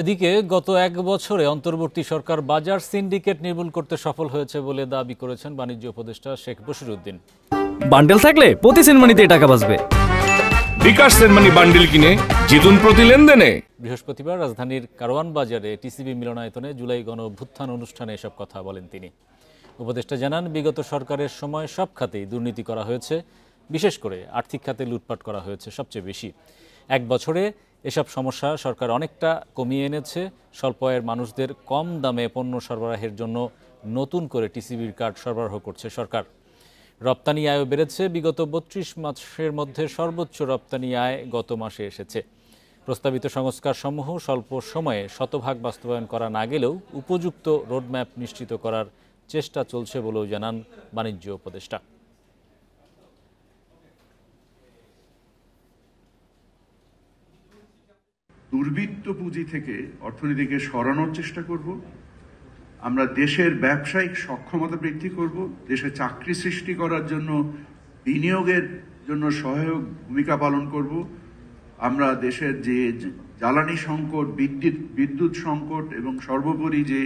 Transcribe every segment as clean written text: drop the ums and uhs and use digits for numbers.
এদিকে গত এক বছরে অন্তর্বর্তী সরকার বাজার সিন্ডিকেট নির্মূল করতে সফল হয়েছে বলে দাবি করেছেন বাণিজ্য উপদেষ্টা শেখ বশিরউদ্দিন। বান্ডেল থাকলে প্রতি সেনমানিতে টাকা বাঁচবে। বিকাশ সেনমানি বান্ডেল কিনে জিতুন প্রতি লেনদেনে। বৃহস্পতিবার রাজধানীর কারওয়ান বাজারে টিসিবি মিলনায়তনে জুলাই গণ অভ্যুত্থান অনুষ্ঠানে এসব কথা বলেন তিনি। উপদেষ্টা জানান, বিগত সরকারের সময় সব খাতেই দুর্নীতি করা হয়েছে, বিশেষ করে আর্থিক খাতে লুটপাট করা হয়েছে সবচেয়ে বেশি। এক বছরে এসব সমস্যা সরকার অনেকটা কমিয়ে এনেছে। স্বল্প আয়ের মানুষদের কম দামে পণ্য সরবরাহের জন্য নতুন করে টিসিবির কার্ড সরবরাহ করছে সরকার। রপ্তানি আয়ও বেড়েছে। বিগত ৩২ মাসের মধ্যে সর্বোচ্চ রপ্তানি আয় গত মাসে এসেছে। প্রস্তাবিত সংস্কারসমূহ স্বল্প সময়ে শতভাগ বাস্তবায়ন করা না গেলেও উপযুক্ত রোডম্যাপ নিশ্চিত করার চেষ্টা চলছে বলেও জানান বাণিজ্য উপদেষ্টা। দুর্বৃত্ত পুঁজি থেকে অর্থনীতিকে সরানোর চেষ্টা করব। আমরা দেশের ব্যবসায়িক সক্ষমতা বৃদ্ধি করব, দেশে চাকরি সৃষ্টি করার জন্য বিনিয়োগের জন্য সহায়ক ভূমিকা পালন করব। আমরা দেশের যে জ্বালানি সংকট, বিদ্যুৎ সংকট এবং সর্বোপরি যে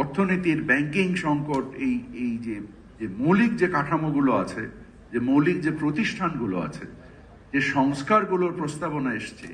অর্থনীতির ব্যাংকিং সংকট, এই যে মৌলিক যে কাঠামোগুলো আছে, যে মৌলিক যে প্রতিষ্ঠানগুলো আছে, যে সংস্কারগুলোর প্রস্তাবনা এসছে,